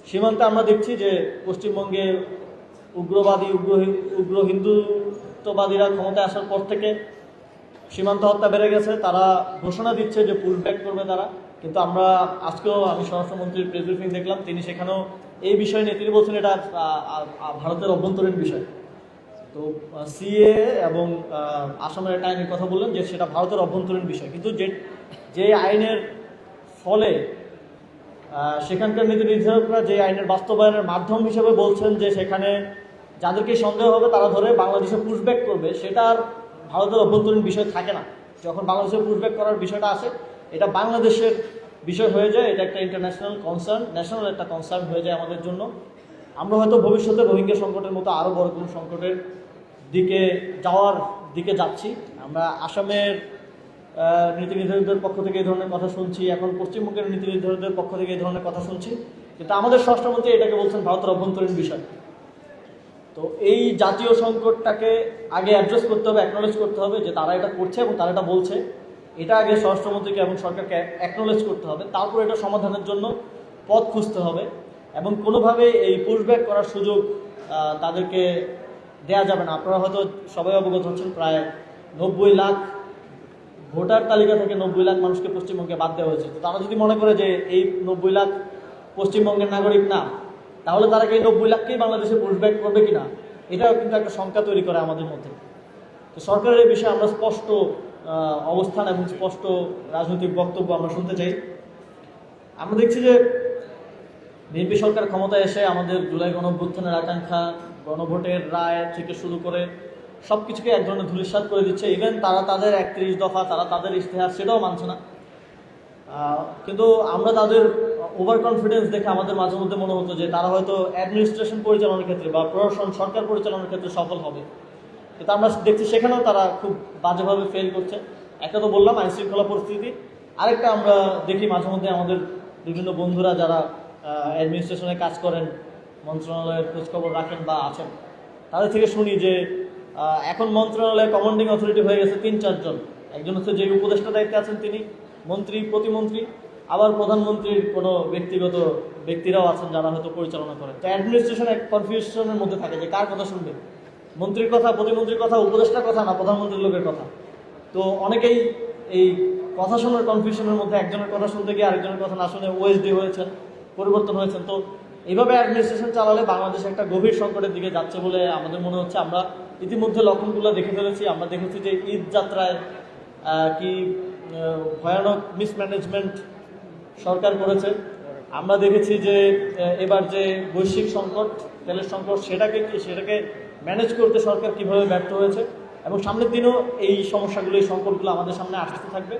সীমান্তে আমরা দেখছি যে পশ্চিমবঙ্গে উগ্রবাদী উগ্র হিন্দুত্ববাদীরা ক্ষমতায় আসার পর থেকে সীমান্ত হত্যা বেড়ে গেছে। তারা ঘোষণা দিচ্ছে যে পুলব্যাক করবে তারা, কিন্তু আমরা আজকেও আমি স্বরাষ্ট্রমন্ত্রীর প্রেস ব্রিফিং দেখলাম, তিনি সেখানেও এই বিষয় নিয়ে তিনি বলছেন এটা ভারতের অভ্যন্তরীণ বিষয়। তো সিএ এবং আসামের একটা আইনের কথা বললেন যে সেটা ভারতের অভ্যন্তরীণ বিষয়, কিন্তু যে আইনের ফলে সেখানকার নীতি নির্ধারকরা যে আইনের বাস্তবায়নের মাধ্যম হিসেবে বলছেন যে সেখানে যাদেরকে সন্দেহ হবে তারা ধরে বাংলাদেশে পুশব্যাক করবে, সেটা আর ভারতের অভ্যন্তরীণ বিষয় থাকে না। যখন বাংলাদেশে পুশব্যাক করার বিষয়টা আসে, এটা বাংলাদেশের বিষয় হয়ে যায়, এটা একটা ইন্টারন্যাশনাল কনসার্ন, ন্যাশনাল একটা কনসার্ন হয়ে যায় আমাদের জন্য। আমরা হয়তো ভবিষ্যতে রোহিঙ্গা সংকটের মতো আরও বড় কোনো সংকটের দিকে যাচ্ছি। আমরা আসামের নীতি নির্ধারকদের পক্ষ থেকে এই ধরনের কথা শুনছি, এখন পশ্চিমবঙ্গের নীতি নির্ধারকদের পক্ষ থেকে এই ধরনের কথা শুনছি, কিন্তু আমাদের স্বরাষ্ট্রমন্ত্রী এটাকে বলছেন ভারতের অভ্যন্তরীণ বিষয়। তো এই জাতীয় সংকটটাকে আগে অ্যাড্রেস করতে হবে, অ্যাকনোলেজ করতে হবে যে তারা এটা করছে এবং তারা এটা বলছে, এটা আগে স্বরাষ্ট্রমন্ত্রীকে এবং সরকারকে অ্যাকনোলেজ করতে হবে, তারপর এটা সমাধানের জন্য পথ খুঁজতে হবে এবং কোনোভাবে এই পুশব্যাক করার সুযোগ তাদেরকে দেয়া যাবে না। আপনারা হয়তো সবাই অবগত হচ্ছেন, প্রায় 90 লাখ ভোটার তালিকা থেকে 90 লাখ মানুষকে পশ্চিমবঙ্গে বাদ দেওয়া হয়েছে। তো তারা যদি মনে করে যে এই 90 লাখ পশ্চিমবঙ্গের নাগরিক না, তাহলে তারা কি এই 90 লাখকেই বাংলাদেশে পুশব্যাক করবে কিনা, এটাও কিন্তু একটা শঙ্কা তৈরি করে আমাদের মধ্যে। তো সরকারের এই বিষয়ে আমরা স্পষ্ট অবস্থান এবং স্পষ্ট রাজনৈতিক বক্তব্য আমরা শুনতে চাই। আমরা দেখছি যে বিএনপি সরকার ক্ষমতায় এসে আমাদের জুলাই গণঅভ্যুত্থানের আকাঙ্ক্ষা, গণভোটের রায় থেকে শুরু করে সব কিছুকে এক ধরনের ধূলিসাৎ করে দিচ্ছে। ইভেন তারা তাদের 31 দফা, তারা তাদের ইশতেহার, সেটাও মানছে না। কিন্তু আমরা তাদের ওভার কনফিডেন্স দেখে আমাদের মাঝে মধ্যে মনে হতো যে তারা হয়তো অ্যাডমিনিস্ট্রেশন পরিচালনার ক্ষেত্রে বা প্রশাসন সরকার পরিচালনার ক্ষেত্রে সফল হবে, কিন্তু আমরা দেখছি সেখানেও তারা খুব বাজেভাবে ফেল করছে। একটা তো বললাম আইন শৃঙ্খলা পরিস্থিতি, আরেকটা আমরা দেখি মাঝে মধ্যে আমাদের বিভিন্ন বন্ধুরা যারা অ্যাডমিনিস্ট্রেশনে কাজ করেন, মন্ত্রণালয়ের খোঁজখবর রাখেন বা আছেন, তাদের থেকে শুনি যে এখন মন্ত্রণালয়ে কমান্ডিং অথরিটি হয়ে গেছে 3-4 জন। একজন হচ্ছে যে উপদেষ্টা দায়িত্বে আছেন তিনি, মন্ত্রী, প্রতিমন্ত্রী, আবার প্রধানমন্ত্রীর কোনো ব্যক্তিগত ব্যক্তিরাও আছেন যারা হয়তো পরিচালনা করেন। তো অ্যাডমিনিস্ট্রেশন এক কনফিউশনের মধ্যে থাকে যে কার কথা শুনবে, মন্ত্রীর কথা, প্রতিমন্ত্রীর কথা, উপদেষ্টার কথা, না প্রধানমন্ত্রীর লোকের কথা। তো অনেকেই এই কথা শোনার কনফিউশনের মধ্যে একজনের কথা শুনতে গিয়ে আরেকজনের কথা না শুনে ওএসডি হয়েছেন, পরিবর্তন হয়েছেন। তো এইভাবে অ্যাডমিনিস্ট্রেশন চালালে বাংলাদেশ একটা গভীর সংকটের দিকে যাচ্ছে বলে আমাদের মনে হচ্ছে। আমরা ইতিমধ্যে লক্ষণগুলো দেখে ফেলেছি। আমরা দেখেছি যে ঈদ যাত্রায় কি ভয়ানক মিসম্যানেজমেন্ট সরকার করেছে। আমরা দেখেছি যে এবার যে বৈশ্বিক সংকট, তেলের সংকট, সেটাকে ম্যানেজ করতে সরকার কিভাবে ব্যর্থ হয়েছে, এবং সামনের দিনও এই সমস্যাগুলো, এই সংকটগুলো আমাদের সামনে আসতে থাকবে।